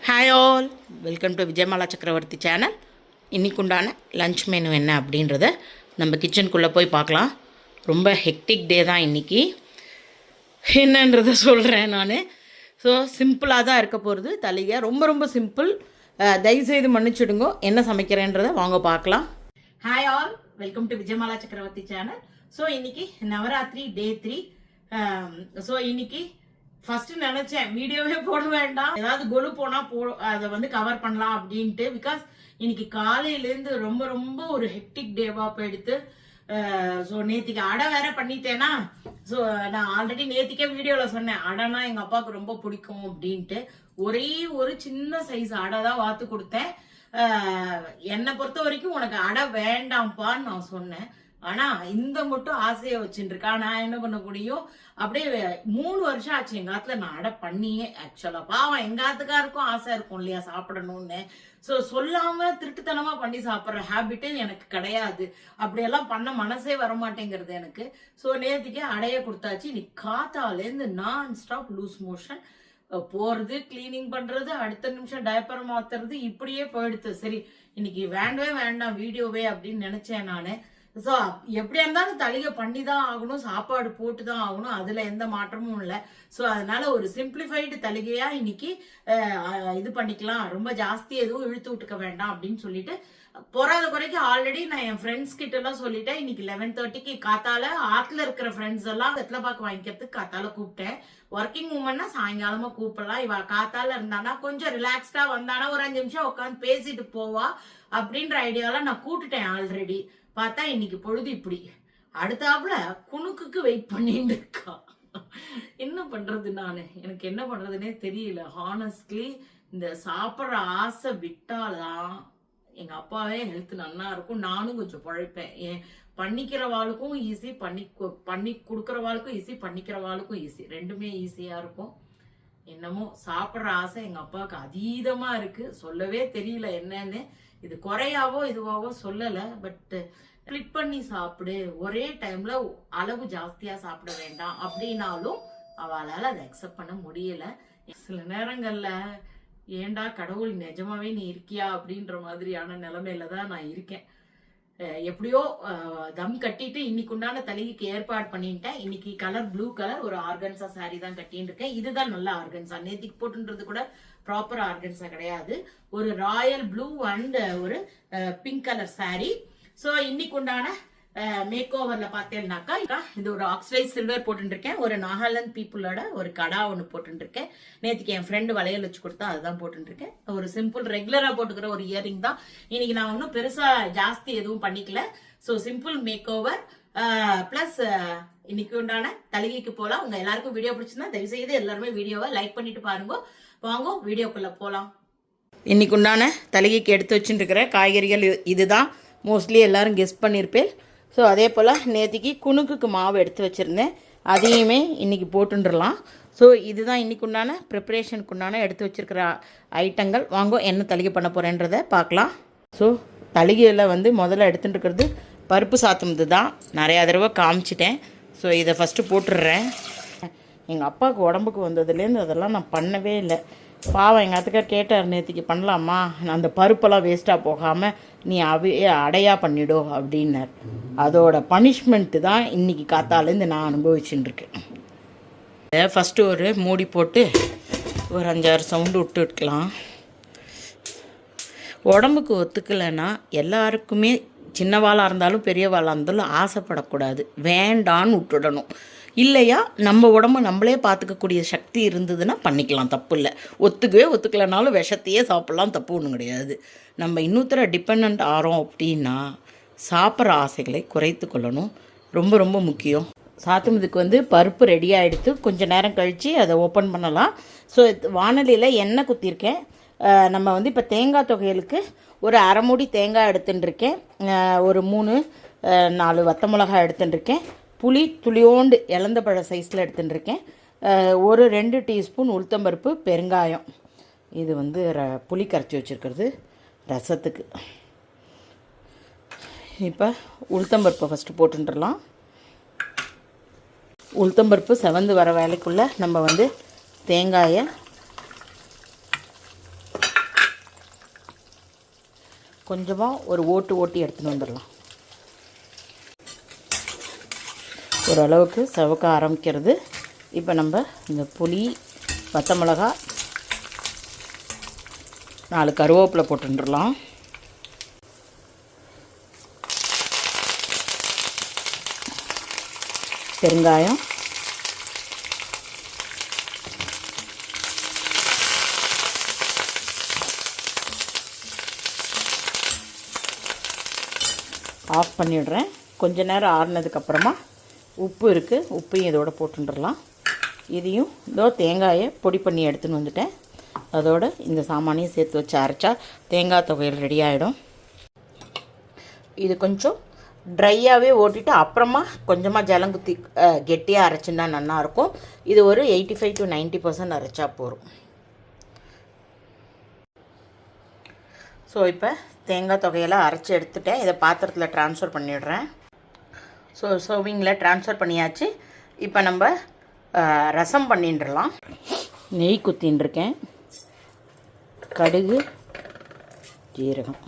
Hi all, welcome to Vijayamala சக்கரவர்த்தி channel. இன்றைக்கு உண்டான லன்ச் மெனு என்ன அப்படின்றத நம்ம கிச்சனுக்குள்ளே போய் பார்க்கலாம். ரொம்ப ஹெக்டிக் டே தான் இன்றைக்கி. என்னன்றதை சொல்கிறேன் நான். ஸோ சிம்பிளாக தான் இருக்க போகிறது. தலிகை ரொம்ப ரொம்ப சிம்பிள். தயவுசெய்து மன்னிச்சுடுங்க. என்ன சமைக்கிறேன்றதை வாங்க பார்க்கலாம். Hi all, welcome to Vijayamala சக்கரவர்த்தி சேனல். ஸோ இன்றைக்கி நவராத்திரி டே 3. ஸோ இன்றைக்கி ஃபர்ஸ்ட் நினைச்சேன் வீடியோவே போட வேண்டாம், ஏதாவது கொலு போனா அதை வந்து கவர் பண்ணலாம் அப்படின்ட்டு. பிகாஸ் இன்னைக்கு காலையிலேருந்து ரொம்ப ரொம்ப ஒரு ஹெக்டிக் டேவா போயிடுத்து. ஸோ நேத்திக்கு அடை வேற பண்ணிட்டேனா. ஸோ நான் ஆல்ரெடி நேத்திக்கே வீடியோவில் சொன்னேன், அடைனா எங்கள் அப்பாவுக்கு ரொம்ப பிடிக்கும் அப்படின்ட்டு. ஒரே ஒரு சின்ன சைஸ் அடை தான் வாத்து கொடுத்தேன். என்னை பொறுத்த வரைக்கும் உனக்கு அடை வேண்டாம்ப்பான்னு நான் சொன்னேன். ஆனா இந்த மட்டும் ஆசையை வச்சுட்டு இருக்கா. நான் என்ன பண்ண முடியும்? அப்படியே 3 வருஷம் ஆச்சு எங்க ஆத்துல நான் அடை பண்ணியே. ஆக்சுவலா பாவம் எங்க ஆத்துக்காருக்கும் ஆசை இருக்கும் இல்லையா சாப்பிடணும்னு. ஸோ சொல்லாம திருட்டுத்தனமா பண்ணி சாப்பிட்ற ஹேபிட்டே எனக்கு கிடையாது. அப்படியெல்லாம் பண்ண மனசே வரமாட்டேங்கிறது எனக்கு. ஸோ நேற்றுக்கே அடைய கொடுத்தாச்சு. இன்னைக்கு காத்தாலேருந்து நான் ஸ்டாப் லூஸ் மோஷன். போறது, கிளீனிங் பண்றது, அடுத்த நிமிஷம் டைப்பர் மாத்துறது, இப்படியே போயிடுது. சரி இன்னைக்கு வேண்டவே வேண்டாம் வீடியோவே அப்படின்னு நினைச்சேன் நானு. ஸோ எப்படியா இருந்தாலும் தலிகை பண்ணி தான் ஆகணும், சாப்பாடு போட்டு தான் ஆகணும், அதுல எந்த மாற்றமும் இல்லை. ஸோ அதனால ஒரு சிம்பிளிஃபைடு தலிகையா இன்னைக்கு இது பண்ணிக்கலாம், ரொம்ப ஜாஸ்தி எதுவும் இழுத்து விட்டுக்க வேண்டாம் அப்படின்னு சொல்லிட்டு போறாத குறைக்கு ஆல்ரெடி நான் என் ஃப்ரெண்ட்ஸ் கிட்ட எல்லாம் சொல்லிட்டேன். இன்னைக்கு 11:30க்கு காத்தால ஆத்துல இருக்கிற ஃப்ரெண்ட்ஸ் எல்லாம் வெத்தலை பாக்கு வாங்கிக்கிறதுக்கு காத்தால கூப்பிட்டேன். ஒர்க்கிங் உமன்னா சாயங்காலமா கூப்பிடலாம். இவ காத்தால இருந்தானா கொஞ்சம் ரிலாக்ஸ்டா வந்தானா ஒரு 5 நிமிஷம் உட்காந்து பேசிட்டு போவா அப்படின்ற ஐடியால நான் கூப்பிட்டுட்டேன் ஆல்ரெடி. பார்த்தா இன்னைக்கு பொழுது இப்படி அடுத்தாப்புல குணுக்குக்கு வெயிட் பண்ணிட்டு இருக்கா. என்ன பண்றது நானு, எனக்கு என்ன பண்றதுன்னே தெரியல ஹானஸ்ட்லி. இந்த சாப்பிட்ற ஆசை விட்டால்தான் எங்க அப்பாவே ஹெல்த் நல்லா இருக்கும், நானும் கொஞ்சம் பழைப்பேன். ஏன் பண்ணிக்கிறவாளுக்கும் ஈஸி, பண்ணி கொடுக்கறவாளுக்கும் ஈஸி, பண்ணிக்கிறவாளுக்கும் ஈஸி, ரெண்டுமே ஈஸியா இருக்கும். என்னமோ சாப்பிட்ற ஆசை எங்க அப்பாவுக்கு அதீதமா இருக்கு. சொல்லவே தெரியல என்னன்னு. இது குறையாவோ இதுவாவோ சொல்லல. பட் ஸ்ப்ளிட் பண்ணி சாப்பிடு, ஒரே டைம்ல அளவு ஜாஸ்தியா சாப்பிட வேண்டாம் அப்படின்னாலும் அவளால அதை அக்செப்ட் பண்ண முடியல. சில நேரங்கள்ல ஏண்டா கடவுள் நிஜமாவே நீ இருக்கியா அப்படின்ற மாதிரியான நிலைமையில தான் நான் இருக்கேன். எப்படியோ தம் கட்டிட்டு இன்னைக்கு உண்டான தலிகைக்கு ஏற்பாடு பண்ணிட்டேன். இன்னைக்கு கலர் ப்ளூ கலர் ஒரு ஆர்கன்சா சாரி தான் கட்டின்னு இருக்கேன். இதுதான் நல்ல ஆர்கன்சா. நேத்திக்கு போட்டுன்றது கூட ப்ராப்பர் ஆர்கன்சா கிடையாது. ஒரு ராயல் ப்ளூ அண்ட் ஒரு பிங்க் கலர் சாரி. ஸோ இன்னைக்கு உண்டான மேக் ஓவர்ல பார்த்தேன்னாக்கா இது ஒரு ஆக்சைட் சில்வர் போட்டுருக்கேன். ஒரு நாகாலாந்து பீப்புளோட ஒரு கடா ஒன்று போட்டுருக்கேன். நேற்றுக்கு என் ஃப்ரெண்டு வளையல் வச்சு கொடுத்தா அதுதான் போட்டுருக்கேன். ஒரு சிம்பிள் ரெகுலரா போட்டுக்கிற ஒரு இயரிங் தான். இன்னைக்கு நான் ஒன்றும் பெருசா ஜாஸ்தி எதுவும் பண்ணிக்கல. So simple makeover plus இன்னைக்கு உண்டான தலிகைக்கு போகலாம். உங்க எல்லாருக்கும் வீடியோ பிடிச்சிருந்தா தயவு செய்து எல்லாருமே வீடியோவை லைக் பண்ணிட்டு பாருங்க. வாங்க வீடியோக்குள்ள போகலாம். இன்னைக்கு உண்டான தலிகைக்கு எடுத்து வச்சுட்டு இருக்கிற காய்கறிகள் இதுதான். மோஸ்ட்லி எல்லாரும் கெஸ் பண்ணியிருப்பேன். ஸோ அதே போல் நேற்றுக்கு குணுக்குக்கு மாவு எடுத்து வச்சுருந்தேன், அதையுமே இன்றைக்கி போட்டுடலாம். ஸோ இதுதான் இன்றைக்கு உண்டான ப்ரிப்பரேஷனுக்கு உண்டான எடுத்து வச்சுருக்கிற ஐட்டங்கள். வாங்க என்ன தலிகை பண்ண போகிறேன்றதை பார்க்கலாம். ஸோ தலிகையில் வந்து முதல்ல எடுத்துகிட்டு இருக்கிறது பருப்பு சாதம். இது தான் நிறையா தடவை காமிச்சிட்டேன். ஸோ இதை ஃபஸ்ட்டு போட்டுடுறேன். எங்கள் அப்பாவுக்கு உடம்புக்கு வந்ததுலேருந்து அதெல்லாம் நான் பண்ணவே இல்லை. பாவம் எங்கள் அத்துக்கார் கேட்டார், நேற்றுக்கு பண்ணலாமா, அந்த பருப்பெல்லாம் வேஸ்ட்டாக போகாமல் நீ அடையா பண்ணிடும் அப்படின்னார். அதோட பனிஷ்மெண்ட்டு தான் இன்றைக்கி காத்தாலேருந்து நான் அனுபவிச்சுட்டு இருக்கேன். ஃபஸ்ட்டு ஒரு மூடி போட்டு ஒரு 5-6 சவுண்டு விட்டுக்கலாம். உடம்புக்கு ஒத்துக்கலைன்னா எல்லாருக்குமே சின்னவாளாக இருந்தாலும் பெரியவாளாக இருந்தாலும் ஆசைப்படக்கூடாது, வேண்டான்னு விட்டுடணும். இல்லையா நம்ம உடம்பு நம்மளே பார்த்துக்கக்கூடிய சக்தி இருந்ததுன்னா பண்ணிக்கலாம், தப்பு இல்லை. ஒத்துக்கலைனாலும் விஷத்தையே சாப்பிட்லாம், தப்பு ஒன்றும் கிடையாது. நம்ம இன்னொருத்தர டிபெண்ட் ஆகிறோம் அப்படின்னா சாப்பிட்ற ஆசைகளை குறைத்து கொள்ளணும், ரொம்ப ரொம்ப முக்கியம். சாத்துமதுக்கு வந்து பருப்பு ரெடி ஆகிடுத்து. கொஞ்சம் நேரம் கழித்து அதை ஓப்பன் பண்ணலாம். ஸோ வானலியில் எண்ணெய் குத்திருக்கேன். நம்ம வந்து இப்போ தேங்காய் தொகையலுக்கு ஒரு அரை மூடி தேங்காய் எடுத்துட்டுருக்கேன். ஒரு 3-4 வத்த மிளகாய் எடுத்துட்டுருக்கேன். புளி துளியோண்டு இலந்த பழ சைஸில் எடுத்துட்டுருக்கேன். ஒரு 2 டீஸ்பூன் உளுத்தம்பருப்பு, பெருங்காயம். இது வந்து புளி கரைச்சி வச்சுருக்கிறது ரசத்துக்கு. இப்போ உளுத்தம்பருப்பை ஃபஸ்ட்டு போட்டுடலாம். உளுத்தம்பருப்பு செவந்து வர வேலைக்குள்ளே நம்ம வந்து தேங்காயை கொஞ்சமாக ஒரு ஓட்டி எடுத்துன்னு வந்துடலாம். ஓரளவுக்கு செவக்க ஆரம்பிக்கிறது. இப்போ நம்ம இந்த புளி, பச்சை மிளகா, 4 கருவேப்பிலை போட்டுடலாம். பெருங்காயம், ஆஃப் பண்ணிடுறேன். கொஞ்ச நேரம் ஆறுனதுக்கப்புறமா உப்பு இருக்குது, உப்பையும் இதோட போட்டுடலாம். இதையும் இதோ தேங்காயை பொடி பண்ணி எடுத்துன்னு வந்துட்டேன். அதோட இந்த சாமானையும் சேர்த்து வச்சு அரைச்சா தேங்காய் துவையல் ரெடி ஆகிடும். இது கொஞ்சம் ட்ரையாகவே ஓட்டிட்டு அப்புறமா கொஞ்சமாக ஜலங்குத்தி கெட்டியாக அரைச்சின்னா நல்லாயிருக்கும். இது ஒரு 85 to 90% அரைச்சா போகும். ஸோ இப்போ தேங்காய் துவையெல்லாம் அரைச்சி எடுத்துட்டேன். இதை பாத்திரத்தில் ட்ரான்ஸ்ஃபர் பண்ணிடுறேன். ஸோ சர்விங்கில் ட்ரான்ஸ்ஃபர் பண்ணியாச்சு. இப்போ நம்ம ரசம் பண்ணிட்டுலாம். நெய் குத்தின்ருக்கேன், கடுகு, ஜீரகம்.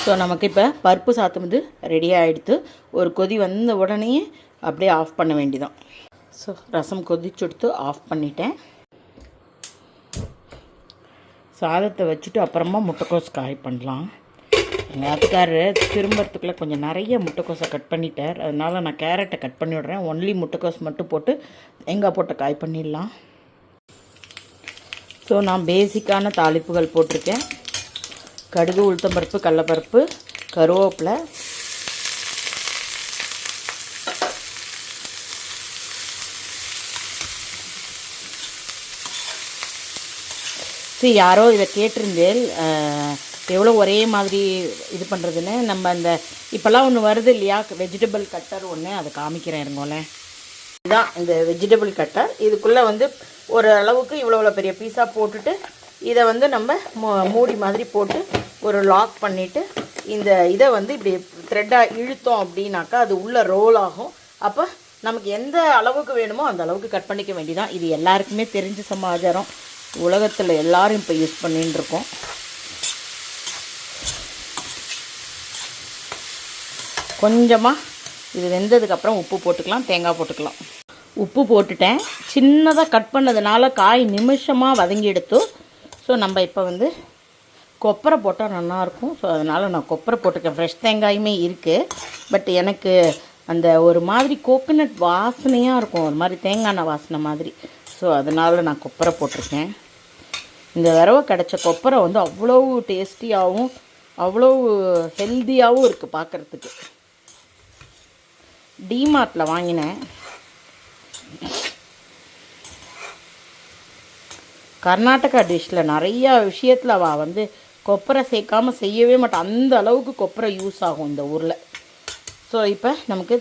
ஸோ நமக்கு இப்போ பருப்பு சாதம் வந்து ரெடி ஆகிடுத்து. ஒரு கொதி வந்த உடனே அப்படியே ஆஃப் பண்ண வேண்டியதான். ஸோ ரசம் கொதிச்சுடுத்து ஆஃப் பண்ணிட்டேன். சாதத்தை வச்சுட்டு அப்புறமா முட்டைக்கோஸ் காய் பண்ணலாம். எங்கள் ஆத்துக்காரர் திரும்புறதுக்குள்ளே கொஞ்சம் நிறைய முட்டைக்கோஸை கட் பண்ணிட்டார். அதனால் நான் கேரட்டை கட் பண்ணி விட்றேன். ஒன்லி முட்டைக்கோஸ் மட்டும் போட்டு தேங்காய் போட்டு காய் பண்ணிடலாம். ஸோ நான் பேசிக்கான தாளிப்புகள் போட்டிருக்கேன். கடுகு, உளுத்தம்பருப்பு, கடலைப்பருப்பு, கருவேப்பிலை, யாரோ இதை கேட்டிருந்தேன் எவ்வளோ ஒரே மாதிரி இது பண்ணுறதுன்னு. நம்ம அந்த இப்போல்லாம் ஒன்று வருது இல்லையா, வெஜிடபிள் கட்டர் ஒன்று, அதை காமிக்கிறேன் இருங்கோலேன். இதுதான் இந்த வெஜிடபிள் கட்டர். இதுக்குள்ளே வந்து ஒரு அளவுக்கு இவ்வளோ பெரிய பீஸாக போட்டுட்டு இதை வந்து நம்ம மூடி மாதிரி போட்டு ஒரு லாக் பண்ணிவிட்டு இந்த இதை வந்து இப்படி த்ரெட்டாக இழுத்தோம் அப்படின்னாக்கா அது உள்ளே ரோல் ஆகும். அப்போ நமக்கு எந்த அளவுக்கு வேணுமோ அந்த அளவுக்கு கட் பண்ணிக்க வேண்டியதான். இது எல்லாருக்குமே தெரிஞ்ச சமாச்சாரம். உலகத்தில் எல்லோரும் இப்போ யூஸ் பண்ணின்னு இருக்கோம். கொஞ்சமாக இது வெந்ததுக்கப்புறம் உப்பு போட்டுக்கலாம், தேங்காய் போட்டுக்கலாம். உப்பு போட்டுட்டேன். சின்னதாக கட் பண்ணதுனால காய் நிமிஷமாக வதங்கி எடுத்து. ஸோ நம்ம இப்போ வந்து கொப்பரை போட்டால் நல்லாயிருக்கும். ஸோ அதனால் நான் கொப்பரை போட்டிருக்கேன். ஃப்ரெஷ் தேங்காயுமே இருக்குது. பட் எனக்கு அந்த ஒரு மாதிரி கோகோனட் வாசனையாக இருக்கும், ஒரு மாதிரி தேங்காய் எண்ணெய் வாசனை மாதிரி. ஸோ அதனால் நான் கொப்பரை போட்டிருக்கேன். இந்த தடவை கிடச்ச கொப்பரை வந்து அவ்வளோ டேஸ்டியாகவும் அவ்வளோ ஹெல்த்தியாகவும் இருக்குது பார்க்குறதுக்கு. டிமார்ட்டில் வாங்கினேன். கர்நாடகா டிஷ்ஷில் நிறையா விஷயத்தில் அவள் வந்து கொப்பரை சேர்க்காமல் செய்யவே மாட்டான். அந்த அளவுக்கு கொப்பரை யூஸ் ஆகும் இந்த ஊரில். ஸோ இப்போ நமக்கு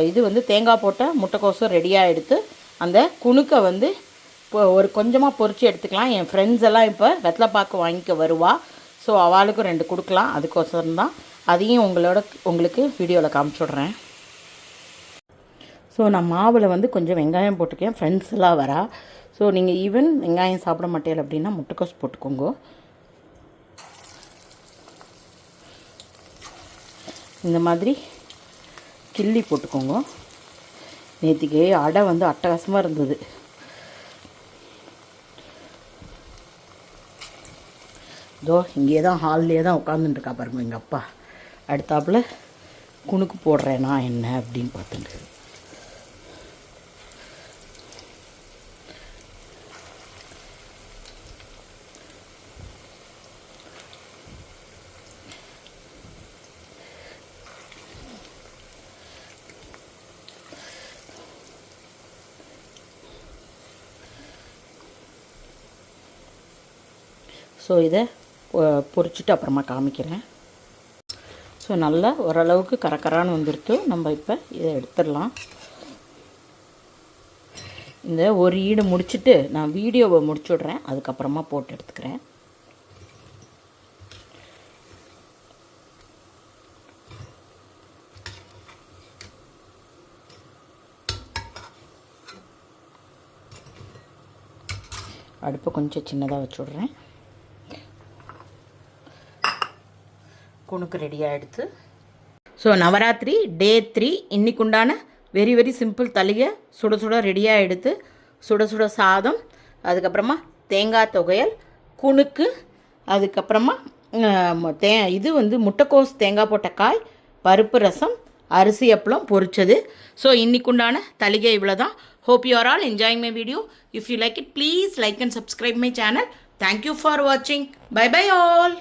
இது வந்து தேங்காய் போட்ட முட்டைக்கோசும் ரெடியாக எடுத்து அந்த குணுக்கை வந்து இப்போ ஒரு கொஞ்சமாக பொரித்து எடுத்துக்கலாம். என் ஃப்ரெண்ட்ஸ் எல்லாம் இப்போ வெத்தலைப்பாக்கு வாங்கிக்க வருவா. ஸோ அவளுக்கும் 2 கொடுக்கலாம். அதுக்கோசரம் தான் அதையும் உங்களுக்கு வீடியோவில் காமிச்சுட்றேன். ஸோ நான் மாவில் வந்து கொஞ்சம் வெங்காயம் போட்டிருக்கேன். ஃப்ரெண்ட்ஸ் எல்லாம் வரா. ஸோ நீங்கள் ஈவன் வெங்காயம் சாப்பிட மாட்டேன் அப்படின்னா முட்டைக்கோஸ் போட்டுக்கோங்க. இந்த மாதிரி கிள்ளி போட்டுக்கோங்க. நேற்றுக்கு அடை வந்து அட்டகாசமாக இருந்தது. இதோ இங்கே தான் ஹால்லே தான் உட்காந்துட்டுருக்கா பாருங்க எங்கள் அப்பா. அடுத்தாப்புல குணுக்கு போடுறேனா என்ன அப்படின்னு பார்த்துட்டு. ஸோ இதை பொரிச்சிட்டு அப்புறமா காமிக்கிறேன். ஸோ நல்லா ஓரளவுக்கு கரக்கரான்னு வந்துடுத்து. நம்ம இப்போ இதை எடுத்துடலாம். இந்த ஒரு ஈடு முடிச்சுட்டு நான் வீடியோவை முடிச்சுடுறேன், அதுக்கப்புறமா போட்டு எடுத்துக்கிறேன். அடுப்பை கொஞ்சம் சின்னதாக வச்சுடுறேன். குணுக்கு ரெடி ஆகிடுது. ஸோ நவராத்திரி டே 3 இன்னைக்குண்டான வெரி வெரி சிம்பிள் தளிகை சுட சுட ரெடியாக எடுத்து சுட சுட சாதம், அதுக்கப்புறமா தேங்காய் துவையல், குணுக்கு, அதுக்கப்புறமா இது முட்டைக்கோஸ் தேங்காய் போட்ட காய், பருப்பு ரசம், அரிசி அப்பளம் பொரிச்சது. ஸோ இன்னைக்குண்டான தளிகை இவ்வளோ தான். Hope you are all enjoying my video. If you like it please like and subscribe my channel. Thank you for வாட்சிங். Bye bye all.